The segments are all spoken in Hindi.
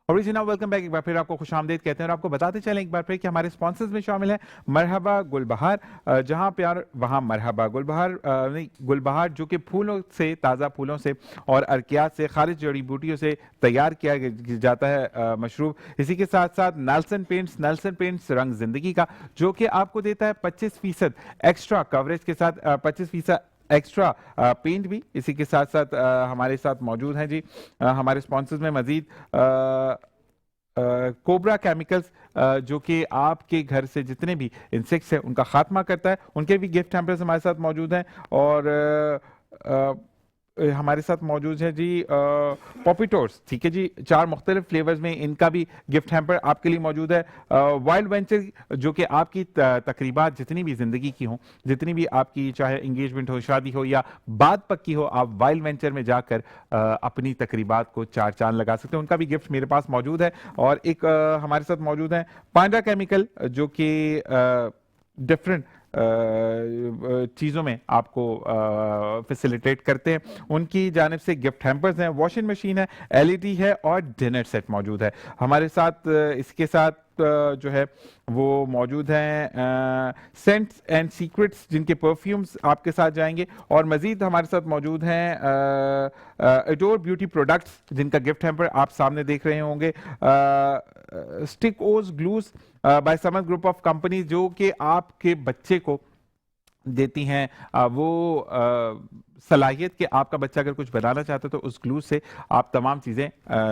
और जी नाउ वेलकम बैक। एक बार फिर आपको खुशामदीद कहते हैं और आपको बताते चलें एक बार फिर कि हमारे स्पॉन्सर्स में शामिल है मरहबा गुलबहार। जहां प्यार वहां मरहबा गुलबहार, नहीं गुलबहार जो कि फूलों से, ताज़ा फूलों से और अर्कियात से, खारिज जड़ी बूटियों से तैयार किया जाता है मशरूब। इसी के साथ साथ नेल्सन पेंट्स रंग जिंदगी का, जो कि आपको देता है 25% एक्स्ट्रा कवरेज के साथ 25% एक्स्ट्रा पेंट भी इसी के साथ साथ हमारे साथ मौजूद हैं जी। हमारे स्पॉन्सर्स में मजीद कोबरा केमिकल्स, जो कि आपके घर से जितने भी इंसेक्ट्स हैं उनका खात्मा करता है, उनके भी गिफ्ट हैम्पर्स हमारे साथ मौजूद हैं। और हमारे साथ मौजूद है जी पॉपिटोर्स, ठीक है जी, 4 मुख्तलिफ फ्लेवर्स में इनका भी गिफ्ट हैम्पर आपके लिए मौजूद है। वाइल्ड वेंचर जो कि आपकी तकरीबात जितनी भी जिंदगी की हो, जितनी भी आपकी चाहे इंगेजमेंट हो, शादी हो या बाद पक्की हो, आप वाइल्ड वेंचर में जाकर अपनी तकरीबात को 4 चांद लगा सकते हैं। उनका भी गिफ्ट मेरे पास मौजूद है। और एक हमारे साथ मौजूद है पांडा केमिकल, जो कि डिफरेंट चीज़ों में आपको फैसिलिटेट करते हैं। उनकी जानिब से गिफ्ट हैम्पर्स हैं, वॉशिंग मशीन है, एलईडी है और डिनर सेट मौजूद है हमारे साथ। इसके साथ जो है वो मौजूद हैं सेंट्स एंड सीक्रेट्स, जिनके परफ्यूम्स आपके साथ जाएंगे। और मजीद हमारे साथ मौजूद हैं एडोर ब्यूटी प्रोडक्ट्स, जिनका गिफ्ट हैम्पर आप सामने देख रहे होंगे। Stick os glues by Samar group of company, जो कि आपके बच्चे को देती हैं वो सलाहियत कि आपका बच्चा अगर कुछ बनाना चाहता है तो उस ग्लू से आप तमाम चीज़ें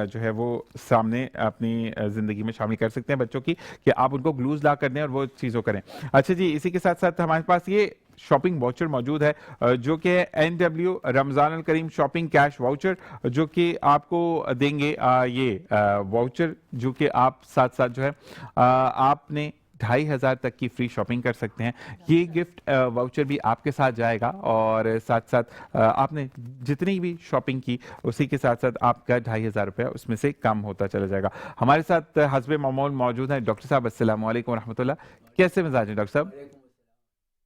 जो है वो सामने अपनी ज़िंदगी में शामिल कर सकते हैं बच्चों की, कि आप उनको ग्लूज ला कर दें और वो चीज़ों करें। अच्छा जी, इसी के साथ साथ हमारे पास ये शॉपिंग वाउचर मौजूद है, जो कि NW रमज़ान अल करीम शॉपिंग कैश वाउचर, जो कि आपको देंगे ये वाउचर, जो कि आप साथ साथ जो है आपने 2500 तक की फ्री शॉपिंग कर सकते हैं। ये गिफ्ट वाउचर भी आपके साथ जाएगा और साथ साथ आपने जितनी भी शॉपिंग की उसी के साथ साथ आपका 2500 रुपया उसमें से कम होता चला जाएगा। हमारे साथ हस्बे मामूल मौजूद हैं डॉक्टर साहब। अस्सलाम वालेकुम रहमतुल्लाह। कैसे मिजाज हैं डॉक्टर साहब?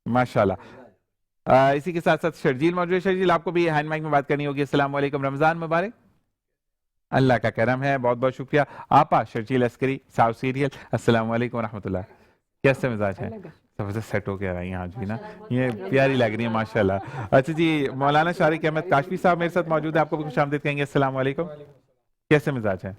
माशाल्लाह। इसी के साथ साथ शर्जील मौजूद है। शर्जील, आपको भी हैंड माइक में बात करनी होगी। अस्सलाम वालेकुम, रमजान मुबारक। अल्लाह का करम है, बहुत बहुत शुक्रिया। आपा शर्जील अस्करी, साउथ सीरियल। अस्सलाम वालेकुम रहमतुल्लाह। कैसे मिजाज है? सबसे सेट हो गया यहाँ जी ना, ये प्यारी लग रही है माशाल्लाह। अच्छा जी, मौलाना शारिक अहमद काशफी साहब मेरे साथ मौजूद है, आपको भी खुशामदीद कहेंगे। अस्सलाम वालेकुम, कैसे मिजाज है?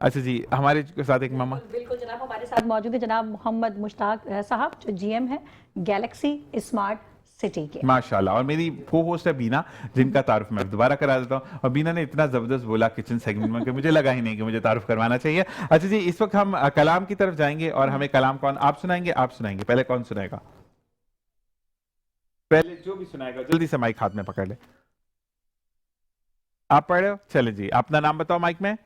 अच्छा जी, हमारे साथ एक मामा बिल्कुल जनाब हमारे साथ मौजूद है जनाब मोहम्मद मुश्ताक साहब, जो GM है गैलेक्सी स्मार्ट सिटी के। माशाल्लाह। और मेरी को होस्ट है बीना, जिनका तारुफ मैं दोबारा करा देता हूँ। और बीना ने इतना जबरदस्त बोला किचन सेगमेंट में कि मुझे लगा ही नहीं कि मुझे तारुफ करवाना चाहिए। अच्छा जी, इस वक्त हम कलाम की तरफ जाएंगे और हमें कलाम कौन आप सुनाएंगे? आप सुनाएंगे? पहले कौन सुनाएगा? पहले जो भी सुनाएगा जल्दी से माइक हाथ में पकड़ ले। आप पढ़ रहे हो? चले जी, अपना नाम बताओ माइक में।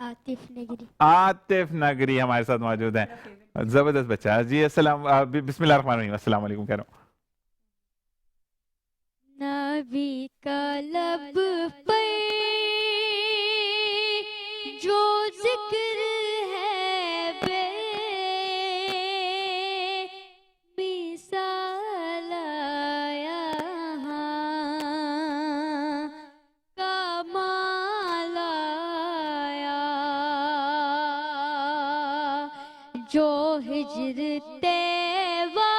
आतिफ नगरी। आतिफ नगरी हमारे साथ मौजूद है, जबरदस्त बच्चा है जी। अस्सलाम बिस्मिल्लाह रहमान रहीम। अस्सलाम वालेकुम कह रहा हूँ। नबी का लब पर जो जिक्र है बे मिसाल आया कमाल आया, जो हिजर तैवा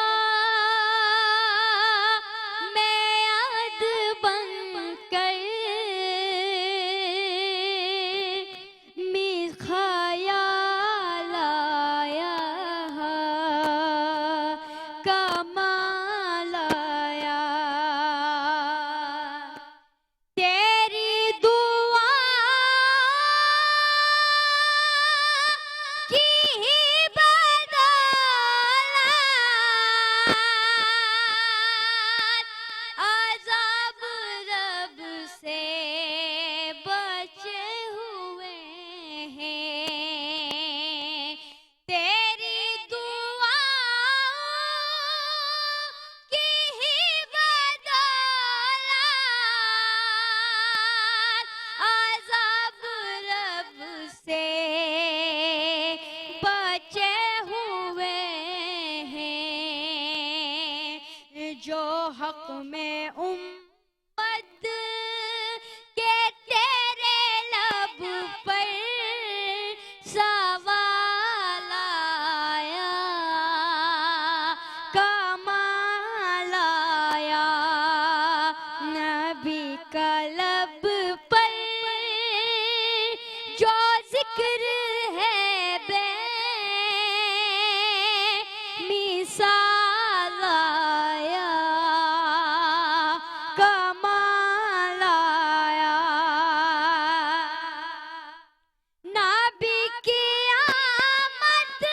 हक में उम्मत के तेरे लब पर जो जिक्र है बे मिसाल आया, कमाल आया। नबी की आमद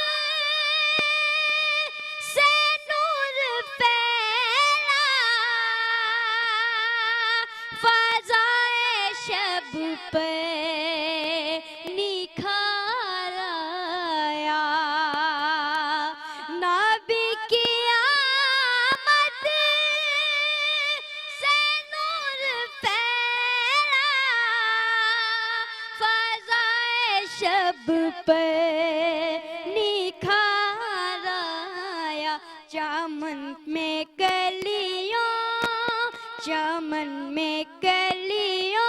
से नूर फैला, फ़ज़ाए शब पे निखार आया। नबी की आमद से नूर फैला, फ़ज़ाए शब पे निखार आया। चमन में कलियों, चमन में कलियों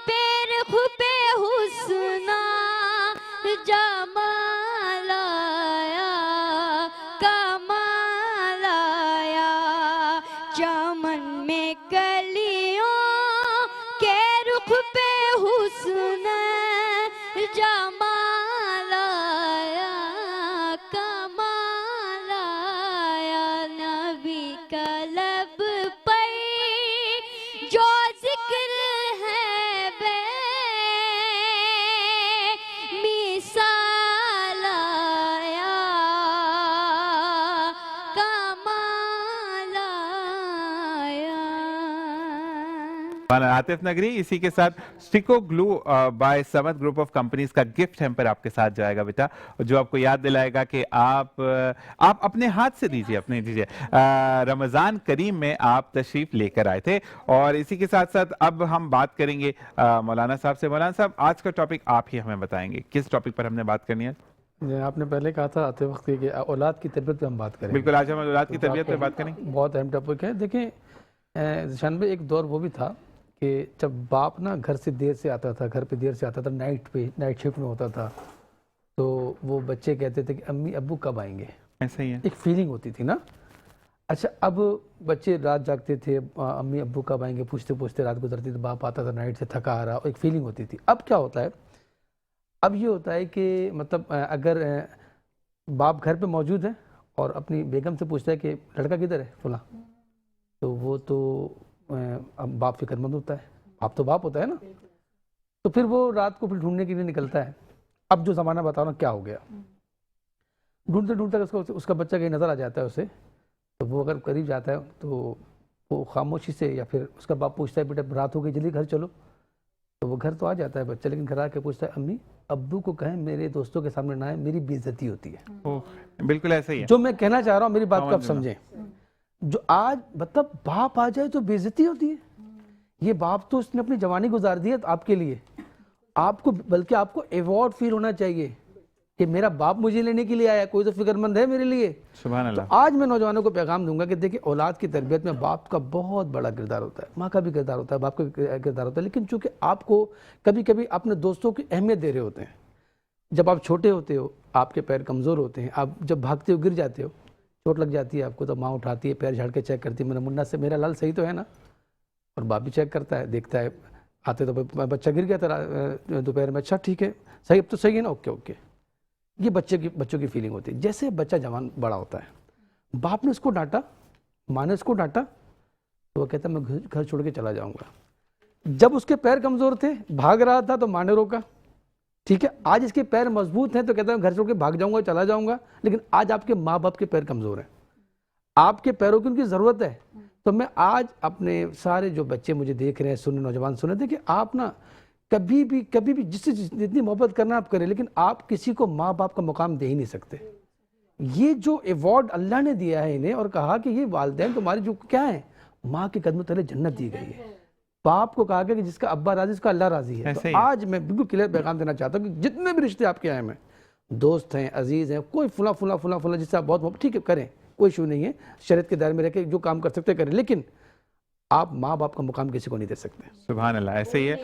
पैर खुबे हुस्ना जमाल आया, कमाल आया। चमन में कलियों के रुख पे हुस्ना जमाल आया, कमाल आया। नबी का लब पर जो जिक्र है बे मिसाल आया, कमाल आया। आतिफ नगरी, इसी के साथ Stico glue by Samad group of companies का गिफ्ट हैम्पर आपके साथ जाएगा बेटा, जो आपको याद दिलाएगा कि आप अपने हाथ से दीजिए, अपने दीजिए। रमजान करीम में आप तशरीफ लेकर आए थे। और इसी के साथ साथ अब हम बात करेंगे मौलाना साहब से। मौलाना साहब, आज का टॉपिक आप ही हमें बताएंगे, किस टॉपिक पर हमने बात करनी है? आपने पहले कहा था आते वक्त कि औलाद की तरबियत पे हम बात करेंगे। बिल्कुल, आज हम औलाद की तरबियत पे बात करेंगे। बहुत अहम टॉपिक है। देखिए ज़िशान भाई, एक दौर वो भी था कि जब बाप ना घर से देर से आता था, घर पे देर से आता था, नाइट शिफ्ट में होता था, तो वो बच्चे कहते थे कि अम्मी अब्बू कब आएंगे। ऐसा ही है, एक फीलिंग होती थी ना। अच्छा, अब बच्चे रात जागते थे, अम्मी अब्बू कब आएंगे पूछते पूछते रात गुजरती थी, बाप आता था नाइट से थका आ रहा, एक फीलिंग होती थी। अब क्या होता है, अब ये होता है कि मतलब अगर बाप घर पे मौजूद है और अपनी बेगम से पूछता है कि लड़का किधर है फला, तो वो तो अब बाप फिक्रमंद होता है, बाप तो बाप होता है ना, तो फिर वो रात को फिर ढूंढने के लिए निकलता है। अब जो ज़माना बताओ ना क्या हो गया, ढूंढते ढूंढते उसका बच्चा कहीं नज़र आ जाता है उसे, तो वो अगर करीब जाता है तो वो खामोशी से, या फिर उसका बाप पूछता है बेटा रात हो गई जल्दी घर चलो, तो वो घर तो आ जाता है बच्चा, लेकिन घर आके पूछता है अम्मी अब्बू को कहें मेरे दोस्तों के सामने ना आए, मेरी बेइज्जती होती है। बिल्कुल ऐसा ही है। जो मैं कहना चाह रहा हूँ, मेरी बात को आप समझें, जो आज मतलब बाप आ जाए तो बेइज्जती होती है। ये बाप तो उसने अपनी जवानी गुजार दी है आपके लिए, आपको बल्कि आपको अवार्ड फील होना चाहिए कि मेरा बाप मुझे लेने के लिए आया, कोई तो फिक्रमंद है मेरे लिए। सुभान अल्लाह। तो आज मैं नौजवानों को पैगाम दूंगा कि देखिए, औलाद की तरबियत में बाप का बहुत बड़ा किरदार होता है, माँ का भी किरदार होता है, बाप का भी किरदार होता है, लेकिन चूंकि आपको कभी कभी अपने दोस्तों की अहमियत दे रहे होते हैं। जब आप छोटे होते हो, आपके पैर कमज़ोर होते हैं, आप जब भागते हो गिर जाते हो, चोट लग जाती है आपको, तो माँ उठाती है, पैर झाड़ के चेक करती है मेरा मुन्ना से मेरा लाल सही तो है ना, और बाप भी चेक करता है, देखता है, आते तो बच्चा गिर गया था दोपहर में, अच्छा ठीक है सही, अब तो सही है ना, ओके ओके। ये बच्चों की फीलिंग होती है। जैसे बच्चा जवान बड़ा होता है, बाप ने उसको डांटा, माँ ने उसको डांटा, तो वो कहता है मैं घर छोड़ के चला जाऊंगा। जब उसके पैर कमज़ोर थे, भाग रहा था, तो माँ ने रोका, ठीक है। आज इसके पैर मजबूत हैं तो कहता है घर छोड़ के भाग जाऊंगा, चला जाऊंगा, लेकिन आज आपके माँ बाप के पैर कमज़ोर हैं, आपके पैरों की उनकी ज़रूरत है। तो मैं आज अपने सारे जो बच्चे मुझे देख रहे हैं, सुने, नौजवान सुने, देखिए आप ना कभी भी जिससे जितनी मोहब्बत करना आप करें, लेकिन आप किसी को माँ बाप का मुकाम दे ही नहीं सकते। ये जो अवार्ड अल्लाह ने दिया है इन्हें, और कहा कि ये वालिदैन तुम्हारी जो क्या है, माँ के कदमों तले जन्नत दी गई है। बाप को कहा गया कि जिसका अब्बा राजी उसका अल्लाह राजी है। तो आज मैं बिल्कुल क्लियर पैगाम देना चाहता हूँ कि जितने भी रिश्ते आपके आए हैं, दोस्त हैं, अजीज हैं, कोई फुला जिससे आप बहुत ठीक है करें, कोई इशू नहीं है, शरीयत के दायरे में रह के जो काम कर सकते करें, लेकिन आप माँ बाप का मुकाम किसी को नहीं दे सकते। सुभान अल्लाह, ऐसे ही है।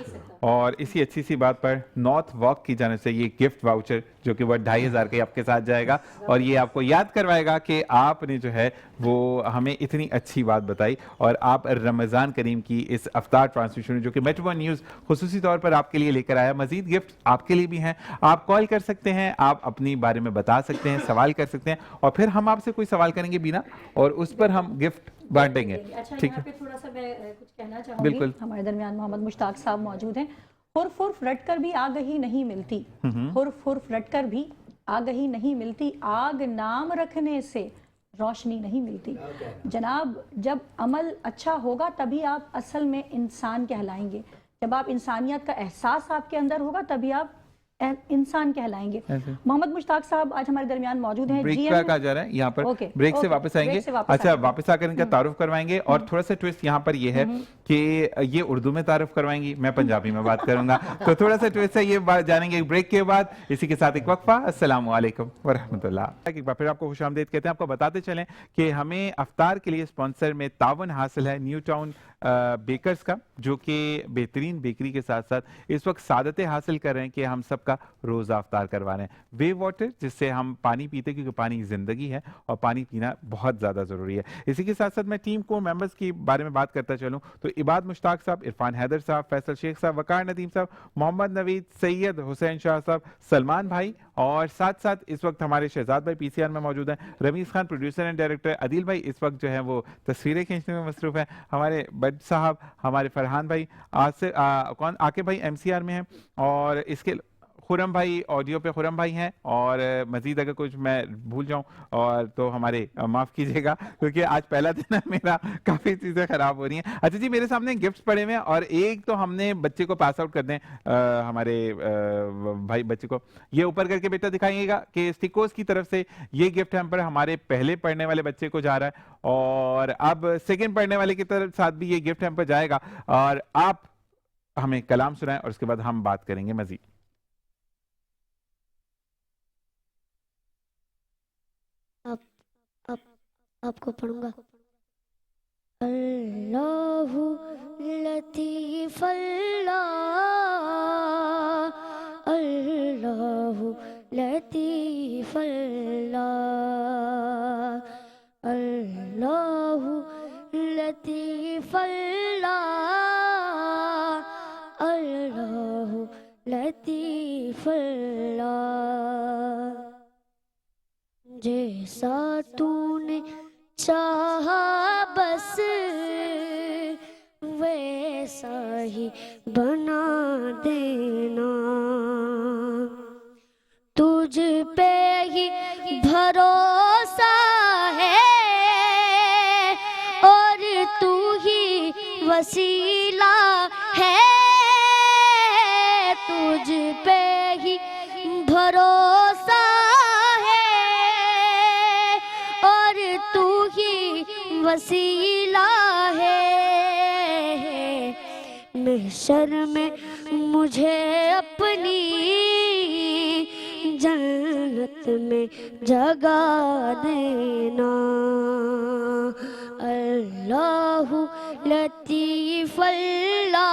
और इसी अच्छी सी बात पर नॉर्थ वॉक की जाने से ये गिफ्ट वाउचर जो कि वह 2500 के आपके साथ जाएगा और ये आपको याद करवाएगा कि आपने जो है वो हमें इतनी अच्छी बात बताई और आप रमज़ान करीम की इस अफ्तार ट्रांसमिशन जो कि मेट्रो वन न्यूज़ खुसूसी तौर पर आपके लिए लेकर आया। मजीद गिफ्ट आपके लिए भी हैं, आप कॉल कर सकते हैं, आप अपनी बारे में बता सकते हैं, सवाल कर सकते हैं और फिर हम आपसे कोई सवाल करेंगे बीना और उस पर हम गिफ्ट बांटेंगे। अच्छा, ठीक यहाँ है, पे थोड़ा सा मैं कुछ कहना चाहूंगी। बिल्कुल। हमारे दरमियान मोहम्मद मुश्ताक साहब मौजूद हैं। हुर्फ हुर्फ रटकर भी आगही नहीं मिलती, हुर्फ हुर्फ रटकर भी आगही नहीं मिलती, आग नाम रखने से रोशनी नहीं मिलती। जनाब, जब अमल अच्छा होगा तभी आप असल में इंसान कहलाएंगे। जब आप इंसानियत का एहसास आपके अंदर होगा तभी आप इंसान कहलाएंगे। मोहम्मद मुश्ताक साहब आज हमारे दरमियान मौजूद हैं। ब्रेक GM का जा रहा है यहाँ पर। ओके, ब्रेक से ओके, वापस आएंगे। ब्रेक से वापस अच्छा, आएंगे। वापस आकर इनका तारुफ करवाएंगे और थोड़ा सा ट्विस्ट यहाँ पर ये है कि ये उर्दू में तारुफ करवाएंगी, मैं पंजाबी में बात करूंगा तो थोड़ा सा ट्विस्ट है, ये बात जानेंगे ब्रेक के बाद। इसी के साथ एक वक्फा। अस्सलाम वालेकुम व रहमतुल्लाह। एक बार फिर आपको खुशामदीद कहते हैं। आपको बताते चलें कि हमें अफ्तार के लिए स्पॉन्सर में तावन हासिल है न्यू टाउन बेकर्स का, जो कि बेहतरीन बेकरी के साथ साथ इस वक्त सादतें हासिल कर रहे हैं कि हम सबका रोज़ा अफ्तार करवा रहे हैं। वे वाटर जिससे हम पानी पीते हैं, क्योंकि पानी ज़िंदगी है और पानी पीना बहुत ज़्यादा ज़रूरी है। इसी के साथ साथ मैं टीम को मेंबर्स की बारे में बात करता चलूँ तो इबाद मुश्ताक साहब, इरफान हैदर साहब, फैसल शेख साहब, वकार नदीम साहब, मोहम्मद नवीद, सैयद हुसैन शाह साहब, सलमान भाई और साथ साथ इस वक्त हमारे शहजाद भाई पीसीआर में मौजूद हैं, Rameez Khan producer and director, Adeel भाई इस वक्त जो है वो तस्वीरें खींचने में मसरूफ है, हमारे बट साहब, हमारे फरहान भाई, आकिब भाई एमसीआर में हैं और इसके खुरम भाई ऑडियो पे खुरम भाई हैं और मजीद अगर कुछ मैं भूल जाऊं और तो हमारे माफ कीजिएगा क्योंकि आज पहला दिन है मेरा, काफी चीजें खराब हो रही हैं। अच्छा जी, मेरे सामने गिफ्ट्स पड़े हुए हैं और एक तो हमने बच्चे को पास आउट कर दें, हमारे भाई बच्चे को ये ऊपर करके बेटा दिखाइएगा कि स्टिकोस की तरफ से ये गिफ्ट हम पर हमारे पहले पढ़ने वाले बच्चे को जा रहा है और अब सेकेंड पढ़ने वाले की तरफ साथ भी ये गिफ्ट हम पर जाएगा और आप हमें कलाम सुनाएं और उसके बाद हम बात करेंगे मजीद। आपको पढ़ूंगा। अल्लाहु लतीफ अल्लाह, अल्लाहु लतीफ अल्लाह, अल्लाहु लतीफ अल्लाह, अल्लाहु लतीफ अल्लाह। जैसा तूने चाहा बस वैसा ही बना देना, तुझ पे ही भरोसा है और तू ही वसीला है, तुझ पे ही भरोसा वसीला है। महशर में मुझे अपनी जन्नत में जगा देना, अल्लाहु लतीफ अल्लाह,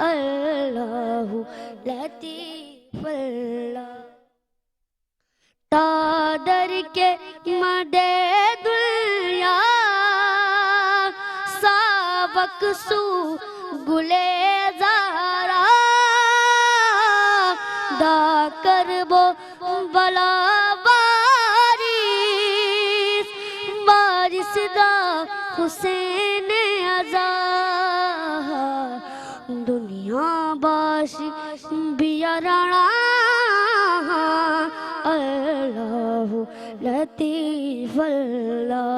अल्लाहु लतीफ अल्लाह। तादर के मदे दुनिया सावकसू गुले ज़ारा, दा करबो बला बारिश, बारिश दा हुसैन अज़ा, दुनिया बाशी बियराना, अल्लाहु लतीफ अल्लाह,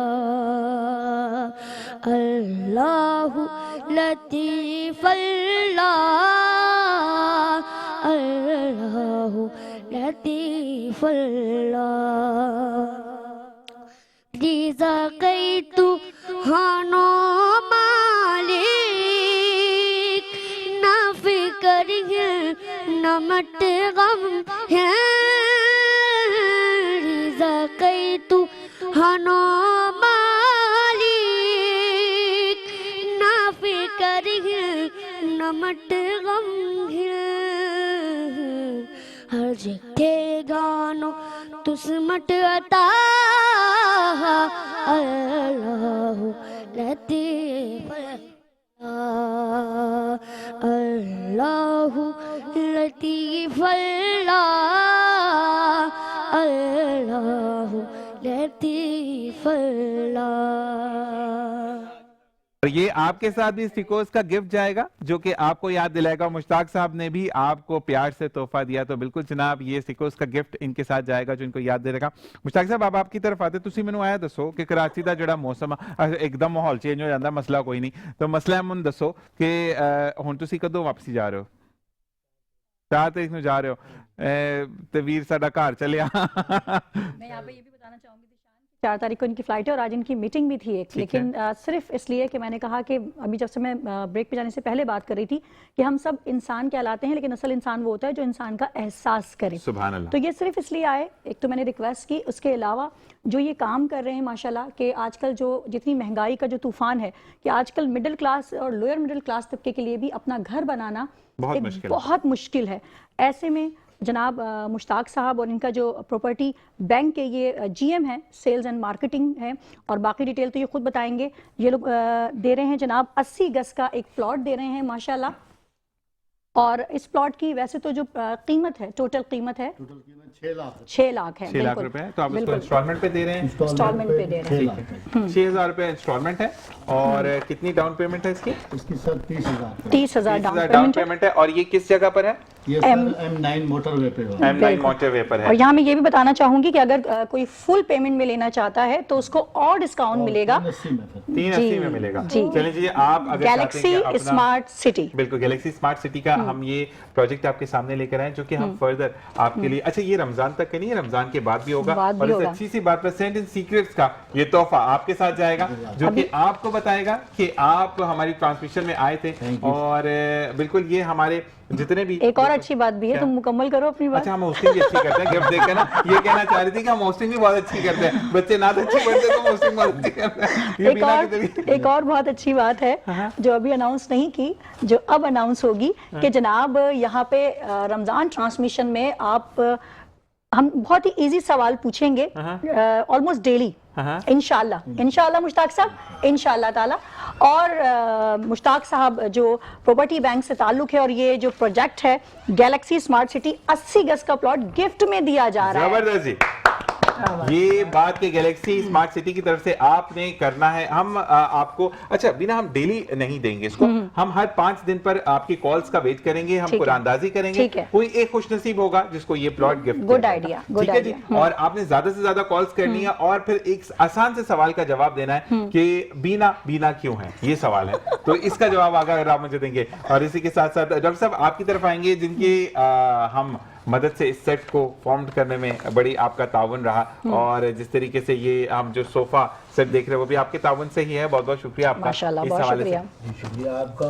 अल्लाहु लतीफ अल्लाह, अल्लाहु लतीफ अल्लाह। रिज़क़ैतु हानो मालिक, न फिकर है न मट गम है, रिज़क़ैतु हानो मालिक, नमट गम है हर जगह गानो तुस्मट अता अल्लाह लतीफ अल्लाह लतीफ अल्लाह लतीफ और ये आपके साथ भी स्टिकोस का गिफ्ट जाएगा जो कि आपको याद दिलाएगा। मुश्ताक साहब ने भी आपको प्यार से तोहफा दिया, तो बिल्कुल जनाब ये स्टिकोस का गिफ्ट इनके साथ जाएगा जो इनको याद दिलाएगा। मुश्ताक साहब अब आपकी तरफ आते, तुसी मैनू आया दसो कि कराची का जिहड़ा मौसम एकदम माहौल चेंज हो जाता, मसला कोई नहीं, तो मसला मैनू दसो कि हुण तुसी कदों वापसी जा रहे हो? 4 तारीख ਨੂੰ जा रहे हो ते वीर साडा घर चलिया। मैं यहाँ पे ये भी बताना चाहूंगी 4 तारीख को इनकी फ्लाइट है और आज इनकी मीटिंग भी थी एक, लेकिन सिर्फ इसलिए कि मैंने कहा कि अभी जब से मैं ब्रेक पे जाने से पहले बात कर रही थी कि हम सब इंसान कहलाते हैं, लेकिन असल इंसान वो होता है जो इंसान का एहसास करे। सुभान अल्लाह। तो ये सिर्फ इसलिए आए, एक तो मैंने रिक्वेस्ट की, उसके अलावा जो ये काम कर रहे हैं माशाल्लाह कि आजकल जो जितनी महंगाई का जो तूफान है कि आजकल मिडिल क्लास और लोअर मिडिल क्लास तबके के लिए भी अपना घर बनाना बहुत मुश्किल है। ऐसे में जनाब मुश्ताक साहब और इनका जो प्रॉपर्टी बैंक के ये जीएम है, सेल्स एंड मार्केटिंग है, और बाकी डिटेल तो ये खुद बताएंगे। ये लोग दे रहे हैं जनाब 80 गज का एक प्लॉट दे रहे हैं माशाल्लाह, और इस प्लॉट की वैसे तो जो कीमत है, टोटल कीमत 6 लाख है। 6 लाख रुपए है, तो आप इसको इंस्टॉलमेंट पे दे रहे हैं? इंस्टॉलमेंट पे दे रहे हैं। 6,000 रुपए इंस्टॉलमेंट है। और कितनी डाउन पेमेंट है इसकी? इसकी सर 30,000 डाउन पेमेंट है। और ये किस जगह पर है? ये M9 मोटरवे पे है। M9 मोटरवे पर है। और यहाँ मैं ये भी बताना चाहूंगी कि अगर कोई फुल पेमेंट में लेना चाहता है तो उसको और डिस्काउंट मिलेगा, 380 में मिलेगा। जी। चलिए जी, आप अगर गैलेक्सी स्मार्ट सिटी, बिल्कुल गैलेक्सी स्मार्ट सिटी का हम ये प्रोजेक्ट आपके सामने लेकर आए जो कि हम फर्दर आपके लिए, अच्छा ये रमजान तक के नहीं है, रमजान के बाद भी होगा। और इस अच्छी सी बात, सेंट इन सीक्रेट्स का ये तोहफा आपके साथ जाएगा जो कि आपको बताएगा कि आप हमारी ट्रांसमिशन में आए थे। और बिल्कुल ये हमारे जितने भी, एक और अच्छी बात भी है, तुम मुकम्मल करो अपनी बात। अच्छा, हम होस्टिंग भी अच्छी करते हैं, गिफ्ट देकर ना ये कहना चाह रही थी कि हम होस्टिंग भी बहुत अच्छी करते हैं, बच्चे ना तो अच्छी करते तो होस्टिंग बहुत अच्छी करते हैं। एक और बहुत अच्छी बात है जो अभी अनाउंस नहीं की, जो अब अनाउंस होगी कि जनाब यहाँ पे रमजान ट्रांसमिशन में हम बहुत ही इजी सवाल पूछेंगे ऑलमोस्ट डेली, इंशाल्लाह मुश्ताक साहब, इंशाल्लाह ताला। और मुश्ताक साहब जो प्रॉपर्टी बैंक से ताल्लुक है, और ये जो प्रोजेक्ट है गैलेक्सी स्मार्ट सिटी 80 गज का प्लॉट गिफ्ट में दिया जा रहा है। जबरदस्त जी, ये बात के गैलेक्सी स्मार्ट सिटी की तरफ से आपने करना है। हम आपको, अच्छा बिना, हम डेली नहीं देंगे इसको, हम हर 5 दिन पर आपकी कॉल्स का वेट करेंगे, हम कुरानदाजी करेंगे, कोई एक खुश नसीब होगा जिसको ये प्लॉट गिफ्ट। गुड आइडिया, ठीक है जी। और आपने ज्यादा से ज्यादा कॉल्स करनी है और फिर एक आसान से सवाल का जवाब देना है कि बीना क्यों है, ये सवाल है, तो इसका जवाब अगर आप मुझे देंगे। और इसी के साथ साथ डॉक्टर साहब आपकी तरफ आएंगे जिनकी हम मदद से इस सेट को फॉर्म करने में बड़ी आपका ताउन रहा, और जिस तरीके से ये हम जो सोफा सेट देख रहे हैं वो भी आपके ताउन से ही है। बहुत बहुत शुक्रिया आपका माशाल्लाह, इस बहुत हवाले से। शुक्रिया आपका।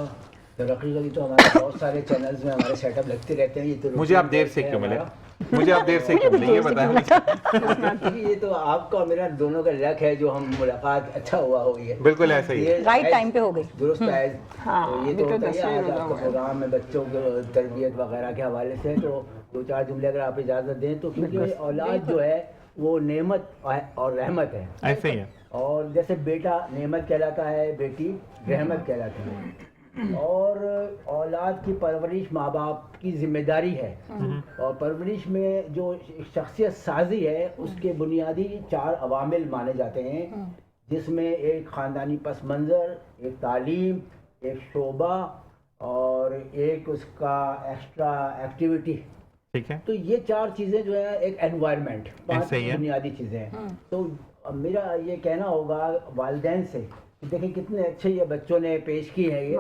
तरक्की का तो हमारे बहुत सारे चैनल्स में हमारे सेटअप लगते रहते हैं। ये तो मुझे आप देर से क्यों मिले? मुझे आप देर से क्यों मिले, ये बताएं। ये तो आपका और मेरा दोनों का लक है जो हम मुलाकात अच्छा हुआ हो। ये बिल्कुल ऐसा ही है, राइट टाइम पे हो गई, दुरुस्त है। तो ये तो होता ही है। आज आपका प्रोग्राम में बच्चों की तरबियत वगैरह के हवाले से तो 2-4 जुमले अगर आप इजाजत दें तो, क्योंकि औलाद जो है वो नेमत और रहमत है। ऐसे ही है। और जैसे बेटा नेमत कहलाता है, बेटी रहमत कहलाती है। और औलाद की परवरिश माँ बाप की जिम्मेदारी है। और परवरिश में जो शख्सियत साजी है उसके बुनियादी 4 अवामिल माने जाते हैं, जिसमें एक ख़ानदानी पस मंज़र, एक तालीम, एक शोबा और एक उसका एक्स्ट्रा एक्टिविटी। ठीक है, तो ये 4 चीज़ें जो है, एक एनवायरनमेंट, 5 बुनियादी चीज़ें हैं। तो मेरा ये कहना होगा वालिदैन से, देखिए कितने अच्छे ये बच्चों ने पेश की है, ये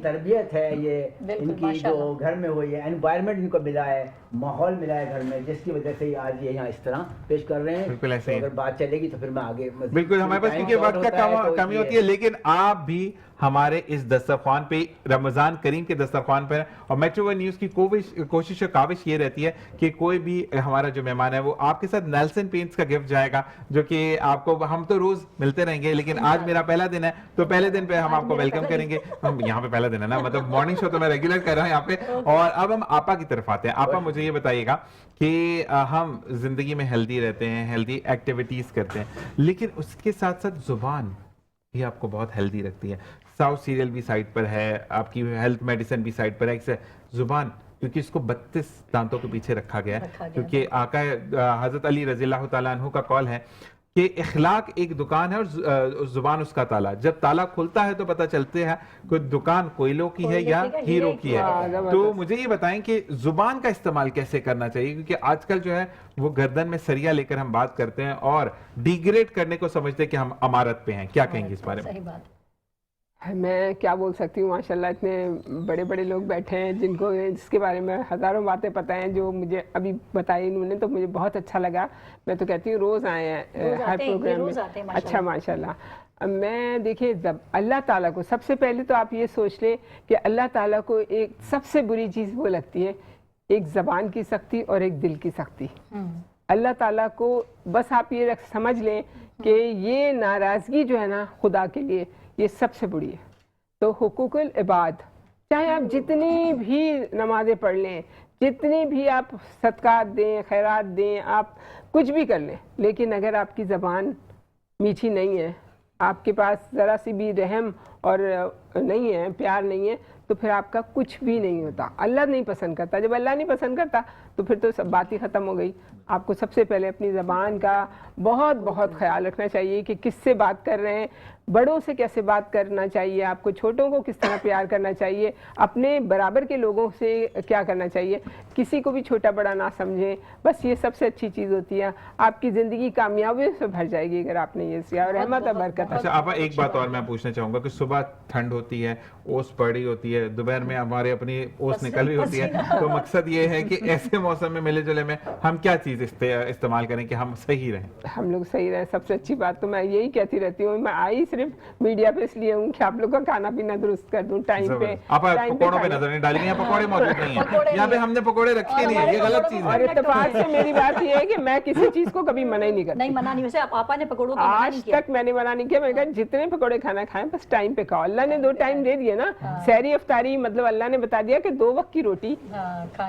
तरबियत है, ये इनकी जो घर में हुई है, एनवायरनमेंट इनको मिला है, माहौल मिला है घर में, जिसकी वजह से आज ये यहाँ इस तरह पेश कर रहे हैं। बिल्कुल ऐसे तो अगर बात चलेगी तो फिर मैं आगे, बिल्कुल हमारे पास क्योंकि वक्त का कमी होती है, लेकिन आप भी हमारे इस दस्तरखान पे, रमजान करीम के दस्तरखान पर है। और मेट्रो वन न्यूज की कोशिश और काविश ये रहती है कि कोई भी हमारा जो मेहमान है वो आपके साथ नेल्सन पेंट्स का गिफ्ट जाएगा, जो कि आपको, हम तो रोज मिलते रहेंगे लेकिन आज मेरा पहला दिन है, तो पहले दिन पे हम आपको वेलकम करेंगे। हम यहाँ पे पहला दिन है ना, मतलब मॉर्निंग शो तो मैं रेगुलर कर रहा हूँ यहाँ पे। और अब हम आपा की तरफ आते हैं। आपा, मुझे ये बताइएगा कि हम जिंदगी में हेल्दी रहते हैं, हेल्दी एक्टिविटीज करते हैं, लेकिन उसके साथ साथ जुबान भी आपको बहुत हेल्दी रखती है। साउथ सीरियल भी साइड पर है, आपकी हेल्थ मेडिसिन भी साइड पर है। एक जुबान, क्योंकि इसको 32 दांतों के पीछे रखा गया है, क्योंकि आका हजरत अली रज़ियल्लाहु ताला अन्हु का कौल है कि इखलाक एक दुकान है और जुबान उसका ताला। जब ताला खुलता है तो पता चलते है कि दुकान कोयलों की है या हीरो की है। तो मुझे ये बताएं कि जुबान का इस्तेमाल कैसे करना चाहिए, क्योंकि आजकल जो है वो गर्दन में सरिया लेकर हम बात करते हैं और डिग्रेड करने को समझते हैं कि हम अमारत पे हैं। क्या कहेंगे इस बारे में? सही बात। मैं क्या बोल सकती हूँ, माशाल्लाह इतने बड़े बड़े लोग बैठे हैं जिसके बारे में हज़ारों बातें पता हैं, जो मुझे अभी बताई इन्होंने, तो मुझे बहुत अच्छा लगा। मैं तो कहती हूँ रोज़ आए हैं हर प्रोग्राम में। अच्छा, माशाल्लाह। मैं देखिए, जब अल्लाह ताला को सबसे पहले तो आप ये सोच लें कि अल्लाह ताला को एक सबसे बुरी चीज़ वो लगती है, एक ज़बान की सख्ती और एक दिल की सख्ती। अल्लाह ताला को बस आप ये समझ लें कि ये नाराज़गी जो है ना खुदा के लिए, ये सबसे बुरी है। तो हुकूकुल इबाद, चाहे आप जितनी भी नमाज़ें पढ़ लें, जितनी भी आप सदकात दें, खैरात दें, आप कुछ भी कर लें, लेकिन अगर आपकी ज़बान मीठी नहीं है, आपके पास ज़रा सी भी रहम और नहीं है, प्यार नहीं है, तो फिर आपका कुछ भी नहीं होता। अल्लाह नहीं पसंद करता। जब अल्लाह नहीं पसंद करता तो फिर तो सब बात ही ख़त्म हो गई। आपको सबसे पहले अपनी ज़बान का बहुत बहुत ख्याल रखना चाहिए कि किससे बात कर रहे हैं, बड़ों से कैसे बात करना चाहिए, आपको छोटों को किस तरह प्यार करना चाहिए, अपने बराबर के लोगों से क्या करना चाहिए, किसी को भी छोटा बड़ा ना समझें। बस ये सबसे अच्छी चीज़ होती है। आपकी ज़िंदगी कामयाबी से भर जाएगी अगर आपने ये किया, और रहमत और बरकत। अच्छा आपा, एक बात और मैं पूछना चाहूंगा कि सुबह ठंड होती है, ओस पड़ी होती है, दोपहर में हमारे अपनी ओस निकल रही होती है, तो मकसद ये है कि ऐसे मौसम में मिले जुले में हम क्या चीज़ इस्तेमाल करें कि हम सही रहें? हम लोग सही रहें। सबसे अच्छी बात तो मैं यही कहती रहती हूँ, मैं आई सिर्फ मीडिया पे इसलिए हूँ कि आप लोग का खाना पीना दुरुस्त कर दूँ टाइम पे। आप पकौड़ों पे नजर नहीं डालेंगे, यहाँ पकौड़े मौजूद नहीं है, यहाँ पे हमने पकौड़े रखे नहीं है, ये गलत चीज है। और इत्तेफाक से मेरी बात ये है कि मैं किसी चीज को कभी मना ही नहीं करती। नहीं, मना नहीं। वैसे आपा ने पकौड़ों को मना नहीं आज किया। तक मैंने मना नहीं किया। मैंने कहा जितने पकौड़े खाना खाएं बस टाइम पे खाओ। अल्लाह ने 2 टाइम दे दिए ना, सहरी अफ्तारी, मतलब अल्लाह ने बता दिया कि 2 वक्त की रोटी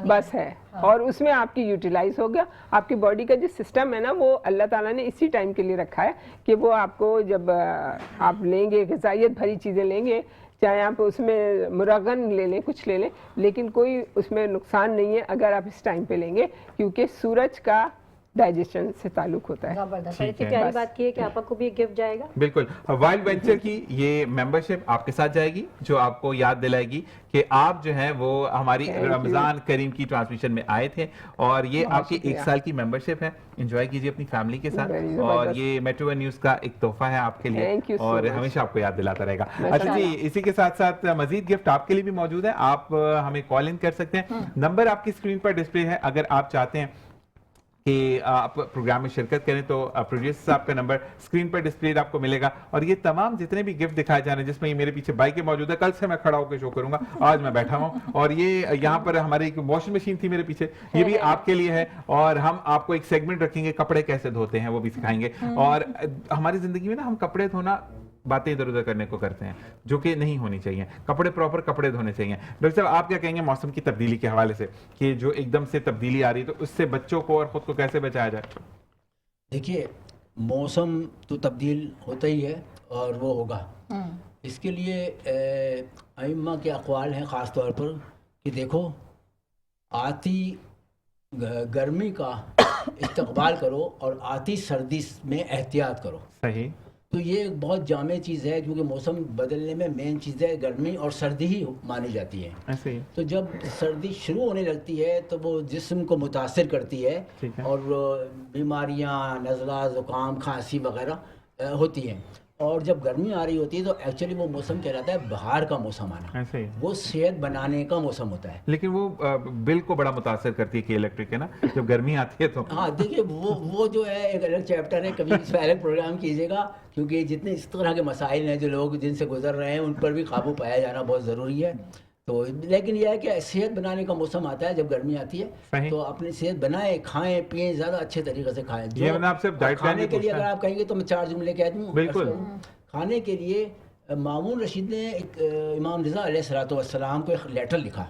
बस है, और उसमें आपकी यूटिलाइज हो गया। आपकी बॉडी का जो सिस्टम है ना, वो अल्लाह ताला ने इसी टाइम के लिए रखा है कि वो आपको जब आप लेंगे, ग़िज़ाइयत भरी चीज़ें लेंगे, चाहे आप उसमें मुरगन ले लें, कुछ ले लें, लेकिन कोई उसमें नुकसान नहीं है अगर आप इस टाइम पे लेंगे, क्योंकि सूरज का डाइजेशन से ताल्लुक होता है। जबरदस्त। इतनी प्यारी बात की है कि आपा को भी एक गिफ्ट जाएगा। बिल्कुल। वाइल्ड वेंचर की ये मेंबरशिप आपके साथ जाएगी, जो आपको याद दिलाएगी कि आप जो है वो हमारी रमजान करीम की ट्रांसमिशन में आए थे, और ये आपकी 1 साल की मेंबरशिप है। एंजॉय कीजिए अपनी फैमिली के साथ, और ये मेट्रो वन न्यूज का एक तोहफा है आपके लिए, और हमेशा आपको याद दिलाता रहेगा। अच्छा जी, इसी के साथ साथ मजीद गिफ्ट आपके लिए भी मौजूद है। आप हमें कॉल इन कर सकते हैं, नंबर आपकी स्क्रीन पर डिस्प्ले है। अगर आप चाहते हैं कि आप प्रोग्राम में शिरकत करें तो प्रोड्यूसर साहब का नंबर स्क्रीन पर डिस्प्ले आपको मिलेगा। और ये तमाम जितने भी गिफ्ट दिखाए जा रहे हैं, जिसमें ये मेरे पीछे बाइक मौजूद है, कल से मैं खड़ा होकर शो करूंगा, आज मैं बैठा हूं, और ये यहाँ पर हमारी एक वॉशिंग मशीन थी मेरे पीछे, ये भी आपके लिए है। और हम आपको एक सेगमेंट रखेंगे, कपड़े कैसे धोते हैं वो भी सिखाएंगे। और हमारी जिंदगी में ना हम कपड़े धोना बातें इधर उधर करने को करते हैं, जो कि नहीं होनी चाहिए। कपड़े प्रॉपर कपड़े धोने चाहिए। डॉक्टर साहब, आप क्या कहेंगे मौसम की तब्दीली के हवाले से, कि जो एकदम से तब्दीली आ रही है, तो उससे बच्चों को और खुद को कैसे बचाया जाए? देखिए, मौसम तो तब्दील होता ही है और वो होगा। इसके लिए अइम्मा के अक़वाल हैं ख़ास तौर पर कि देखो, आती गर्मी का इस्तक़बाल करो और आती सर्दी में एहतियात करो। सही। तो ये एक बहुत जामे चीज़ है, क्योंकि मौसम बदलने में मेन चीज़ है गर्मी और सर्दी ही मानी जाती है। ऐसे ही। तो जब सर्दी शुरू होने लगती है तो वो जिस्म को मुतासिर करती है, और बीमारियां, नज़ला, ज़ुकाम, खांसी वगैरह होती हैं। और जब गर्मी आ रही होती है तो एक्चुअली वो मौसम कहलाता है बहार का मौसम आना, ऐसे ही। वो सेहत बनाने का मौसम होता है। लेकिन वो बिल को बड़ा मुतासर करती है कि इलेक्ट्रिक है ना, जब गर्मी आती है तो। हाँ देखिए, वो जो है एक अलग चैप्टर है, कभी इस पर अलग प्रोग्राम कीजिएगा, क्योंकि जितने इस तरह के मसाइल हैं जो लोग जिनसे गुजर रहे हैं उन पर भी काबू पाया जाना बहुत ज़रूरी है। तो लेकिन यह है कि सेहत बनाने का मौसम आता है जब गर्मी आती सही। है, तो अपनी सेहत बनाएं, खाएं पिएं, ज़्यादा अच्छे तरीके से खाएं। ये मैंने आपसे डाइट प्लान खाने भी के लिए पूछा अगर है। आप कहेंगे तो मैं 4 जुमले कह दूँ। बिल्कुल। खाने के लिए मामून रशीद ने एक इमाम रज़ा अलैहिस्सलाम को एक लेटर लिखा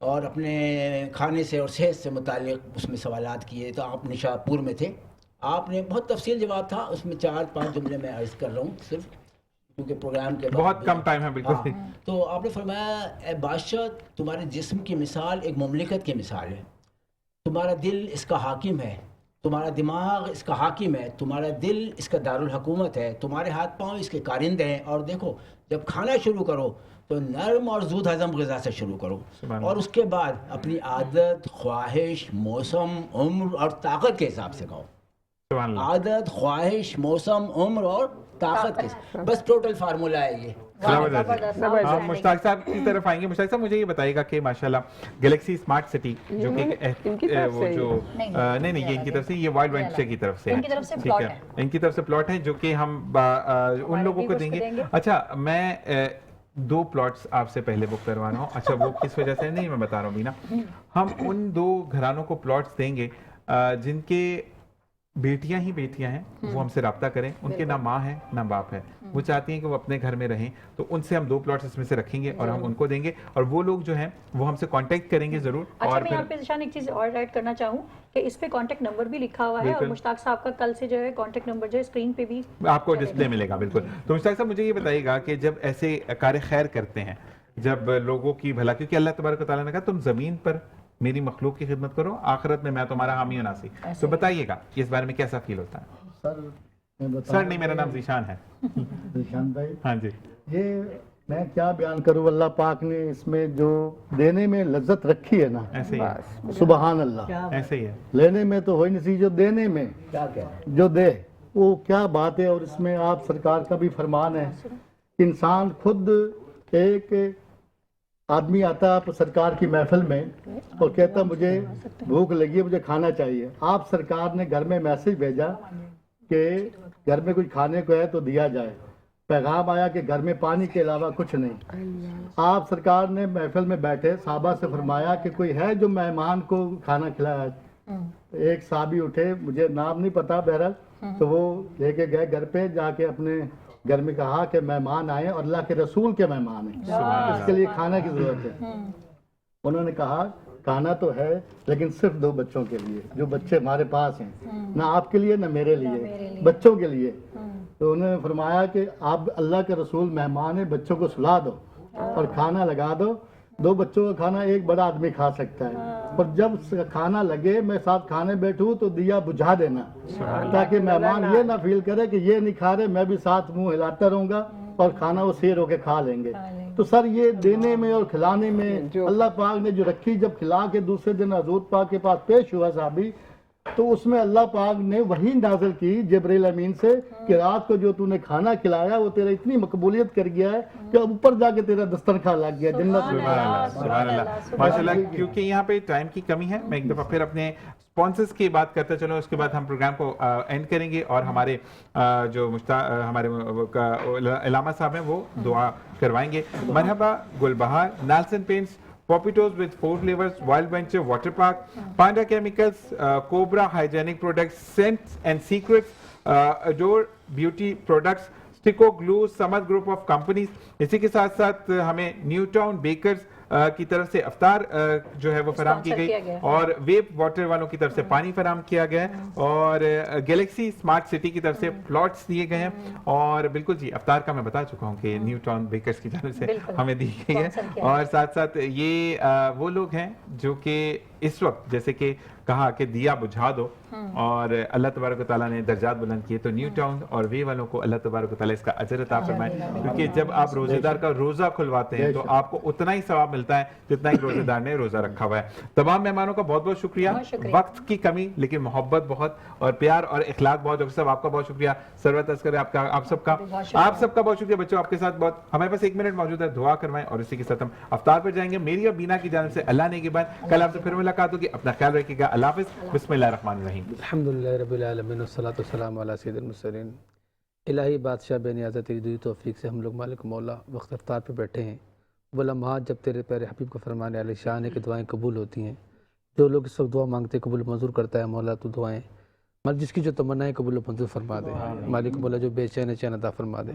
और अपने खाने से और सेहत से मुतालिक उसमें सवालात किए। तो आप निशापुर में थे, आपने बहुत तफसील जवाब था उसमें, 4-5 जुमले मैं अर्ज कर रहा हूँ सिर्फ, क्योंकि प्रोग्राम के बहुत कम टाइम है, बिल्कुल। हाँ, तो आपने फरमाया, ए बादशाह, तुम्हारे जिस्म की मिसाल एक मुमलिकत की मिसाल है, तुम्हारा दिल इसका हाकिम है, तुम्हारा दिमाग इसका हाकिम है, तुम्हारा दिल इसका दारुल हुकूमत है, तुम्हारे हाथ पांव इसके कारिंदे हैं। और देखो, जब खाना शुरू करो तो नरम और जूद हजम ग़िज़ा से शुरू करो, और उसके बाद अपनी आदत, ख्वाहिश, मौसम, उम्र और ताकत के हिसाब से खाओ। सुभान अल्लाह। आदत, ख्वाहिश, मौसम, उम्र और ताकत के, बस टोटल फार्मूला है ये। जबरदस्त। हाँ, मुश्ताक साहब की तरफ आएंगे। मुश्ताक साहब, मुझे ये बताइएगा कि माशाल्लाह गैलेक्सी स्मार्ट सिटी जो कि इनकी तरफ वो से जो नहीं ये इनकी तरफ से, ये वाइल्ड वेंचर की तरफ से है। इनकी तरफ से ठीक प्लॉट है, है। इनकी तरफ से प्लॉट है जो कि हम उन लोगों को देंगे। अच्छा, मैं 2 प्लॉट्स आपसे पहले बुक करवा रहा हूँ। अच्छा, वो किस वजह से नहीं मैं बता रहा हूँ बीना, हम उन 2 घरानों को प्लॉट्स देंगे जिनके बेटियां ही बेटियां हैं, वो हमसे रब्ता करें, उनके ना माँ है ना बाप है, वो चाहती हैं कि वो अपने घर में रहें, तो उनसे हम 2 प्लॉट्स इसमें से रखेंगे और हम उनको देंगे, और वो लोग जो हैं वो हमसे कांटेक्ट करेंगे जरूर। अच्छा, और मैं यहाँ पे निशान एक चीज और ऐड करना चाहूँ कि इस पे कांटेक्ट नंबर भी लिखा हुआ है, और बिल्कुल। मुश्ताक साहब का कल से जो है कांटेक्ट नंबर जो है स्क्रीन पे भी आपको डिस्प्ले मिलेगा। बिल्कुल। तो मुश्ताक साहब, मुझे ये बताइएगा कि जब ऐसे कार्य खैर करते हैं, जब लोगों की भला, क्योंकि अल्लाह तबारक व तआला ने कहा तुम जमीन पर मेरी मखलूक की खिदमत करो, आखिरत में मैं तुम्हारा हामी और नासी, तो बताइएगा कि इस बारे में कैसा फील होता है? सर नहीं, मेरा नाम जीशान है। निशान भाई, हाँ जी। ये मैं क्या बयान करूं, अल्लाह पाक ने इसमें जो देने में लज्जत रखी है ना, ऐसे ही है, सुबहान अल्लाह। ऐसे ही है। लेने में तो हो ही नहीं सी, जो देने में क्या क्या जो दे वो क्या बात है। और इसमें आप सरकार का भी फरमान है, इंसान खुद, एक आदमी आता है सरकार की महफिल में और कहता मुझे भूख लगी है, मुझे खाना चाहिए। आप सरकार ने घर में मैसेज भेजा कि घर में कुछ खाने को है तो दिया जाए, पैगाम आया कि घर में पानी के अलावा कुछ नहीं। आप सरकार ने महफिल में बैठे साहबा से फरमाया कि कोई है जो मेहमान को खाना खिलाया। एक साहबी उठे, मुझे नाम नहीं पता, बहरहाल तो वो लेके गए घर पे, जाके अपने घर में कहा कि मेहमान आए और अल्लाह के रसूल के मेहमान हैं, इसके लिए खाना की जरूरत है। उन्होंने कहा खाना तो है लेकिन सिर्फ 2 बच्चों के लिए, जो बच्चे हमारे पास हैं, ना आपके लिए ना मेरे लिए, बच्चों के लिए। तो उन्होंने फरमाया कि आप अल्लाह के रसूल मेहमान हैं, बच्चों को सुला दो और खाना लगा दो। 2 बच्चों का खाना एक बड़ा आदमी खा सकता है, और जब खाना लगे मैं साथ खाने बैठूं तो दिया बुझा देना, ताकि मेहमान ये ना फील करे कि ये नहीं खा रहे, मैं भी साथ मुंह हिलाता रहूंगा और खाना वो शेर होके खा लेंगे। तो सर ये देने में और खिलाने में अल्लाह पाक ने जो रखी, जब खिला के दूसरे दिन हजूर पाक के पास पेश हुआ साहबी, तो उसमें अल्लाह पाक ने वही नाज़िल की जिब्रील अमीन से कि रात को जो तूने खाना खिलाया वो तेरा इतनी मकबूलियत कर गया है कि अब ऊपर जाके तेरा दस्तरखान लग गया जन्नत में। सुभान अल्लाह, माशाल्लाह। क्योंकि यहाँ पे टाइम की कमी है, मैं एक दफा फिर अपने स्पॉन्सर्स की बात करते चलो, उसके बाद हम प्रोग्राम को एंड करेंगे और हमारे जो हमारे इलामा साहब हैं वो दुआ करवाएंगे। मरहबा गुलबहार, नाल्सन paints, Popitos with 4 flavors, Wild Venture Water Park, Panda Chemicals, Cobra Hygienic Products, Scents and Secrets, Adore Beauty Products, Stico Glue, Samad Group of Companies। इसी के साथ साथ हमें न्यू टाउन बेकर्स की तरफ से अफ्तार जो है वो फराम की गई, और वेब वाटर वालों की तरफ से पानी फराम किया गया है, और गैलेक्सी स्मार्ट सिटी की तरफ से प्लॉट्स दिए गए हैं। और बिल्कुल जी, अफ्तार का मैं बता चुका हूँ कि न्यू टाउन बेकर्स की तरफ से हमें दी गई है। और साथ साथ ये वो लोग हैं जो कि इस वक्त जैसे कि कहा कि दिया बुझा दो, और अल्लाह तबारक व तआला ने दर्जात बुलंद किए, तो न्यू टाउन और वे वालों को अल्लाह तबारक व तआला इसका अजर अता फरमाए, क्योंकि जब आप रोजेदार का रोजा खुलवाते हैं तो आपको उतना ही सवाब मिलता मिलता है जितना एक रोजेदार ने रोजा रखा हुआ है। तमाम मेहमानों का बहुत बहुत शुक्रिया। बहुत शुक्रिया। वक्त की कमी लेकिन मोहब्बत बहुत और प्यार और इखलाक बहुत। डॉक्टर साहब आपका बहुत शुक्रिया, सरवत अस्कर आपका, आप सबका बहुत शुक्रिया। बच्चों आपके साथ बहुत, हमारे पास 1 मिनट मौजूद है, दुआ करवाएं और इसी के साथ हम अफ्तार पर जाएंगे। मेरी और बीना की जानिब से अल्लाह ने के बाद कल आपसे फिर मुलाकात होगी। अपना ख्याल रखिएगा। अल्लाह हाफिज़। बिस्मिल्लाहिर्रहमानिर्रहीम। अल्हम्दुलिल्लाह रब्बिल आलमीन वस्सलातु वस्सलामु अला सय्यिदिल मुरसलीन। इलाही बादशाह बेनियाज़ तेरी दुई तौफीक से हम लोग मालिक मौला वक्त अफ्तार पे बैठे हैं। वो लम्हा जब तेरे प्यारे हबीब को फरमाने वाले शान है कि दुआएं कबूल होती हैं। जो लोग इस वक्त दुआ मांगते कबूल मंजूर करता है मौला। तू दुआएं मतलब जिसकी जो तमन्ना है कबूल मंजूर फरमा दे मालिक मौला। जो बेचैन है चैन अता फरमा दे,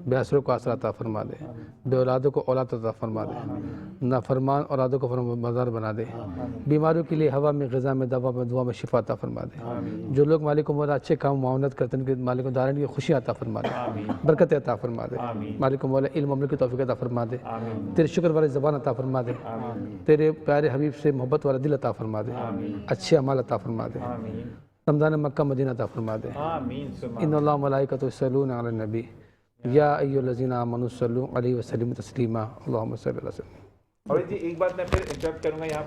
बेअसरों को आसरा अता फरमा दे, बे औलादों को औलाद अता फरमा दे, नाफरमान औलादों को फरमाबरदार बना दे, बीमारियों के लिए हवा में ग़िज़ा में दवा में दुआ में शिफा अता फरमा दे। जो लोग मालिक मौला अच्छे काम मावनत करते हैं उनके मालिक दारन की खुशियाँ अता फरमा दे, बरकत अता फरमा दे मालिक मौला। इल्म अमल की तौफीक अता फरमा दे, तेरे शुक्र वाली ज़बान अता फरमा दे, तेरे प्यारे हबीब से मोहब्बत वाला दिल अता फरमा दे, अच्छे अमाल अता फरमा दे, रमज़ान मक्का मदीना अता फरमा दे। इन्नल्लाह मलाइकतुहु यस्सल्लूना अलन नबी या अय्युहल्लज़ीना आमनु सल्लु अलैहि व सल्लिमु तस्लीमा। अल्लाहुम्मा सल्लि अला सय्यिदिना। और जी एक बात मैं फिर इंटरप्ट करूंगा यहाँ